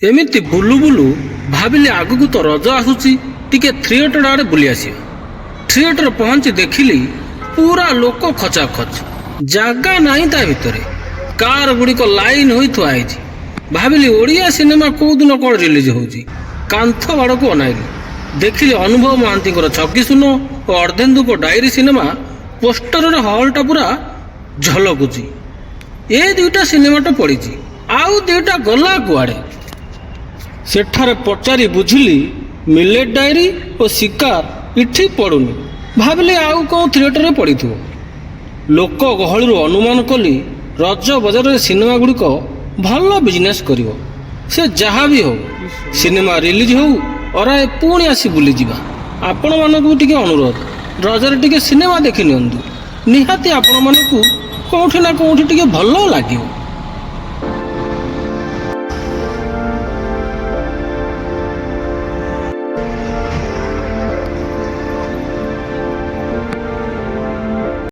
ଏମିତି ବୁଲୁ ବୁଲୁ ଭାବିଲି ଆଗକୁ ତ ରଜ ଆସୁଛି, ଟିକେ ଥିଏଟର ଆଡ଼େ ବୁଲି ଆସିବା। ଥିଏଟର ପହଞ୍ଚି ଦେଖିଲି ପୁରା ଲୋକ ଖଚାଖଚ, ଜାଗା ନାହିଁ ତା ଭିତରେ। କାର ଗୁଡ଼ିକ ଲାଇନ ହୋଇ ଥୁଆ ହେଇଛି। ଭାବିଲି ଓଡ଼ିଆ ସିନେମା କେଉଁଦିନ କ'ଣ ରିଲିଜ ହେଉଛି। କାନ୍ଥ ଆଡ଼କୁ ଅନାଇଲି, ଦେଖିଲି ଅନୁଭବ ମହାନ୍ତିଙ୍କର ଛକିଶୂନ ଓ ଅର୍ଦ୍ଧେନ୍ଦୁଙ୍କ ଡାଏରୀ ସିନେମା ପୋଷ୍ଟରରେ ହଲ୍ଟା ପୁରା ଝଲକୁଛି। ଏ ଦୁଇଟା ସିନେମାଟା ପଡ଼ିଛି, ଆଉ ଦୁଇଟା ଗଲା କୁଆଡ଼େ। ସେଠାରେ ପଚାରି ବୁଝିଲି ମିଲେଟ୍ ଡାଏରୀ ଓ ଶିକାର ଏଠି ପଡ଼ୁନି। ଭାବିଲି ଆଉ କେଉଁ ଥିଏଟରରେ ପଡ଼ିଥିବ। ଲୋକ ଗହଳିରୁ ଅନୁମାନ କଲି ରଜ ବଜାରରେ ସିନେମା ଗୁଡ଼ିକ ଭଲ ବିଜନେସ୍ କରିବ। ସେ ଯାହା ବି ହେଉ, ସିନେମା ରିଲିଜ ହେଉ ଅରାଏ ପୁଣି ଆସି ବୁଲିଯିବା। ଆପଣମାନଙ୍କୁ ବି ଟିକେ ଅନୁରୋଧ, ରଜରେ ଟିକେ ସିନେମା ଦେଖି ନିଅନ୍ତୁ। ନିହାତି ଆପଣମାନଙ୍କୁ କେଉଁଠି ନା କେଉଁଠି ଟିକେ ଭଲ ଲାଗିବ।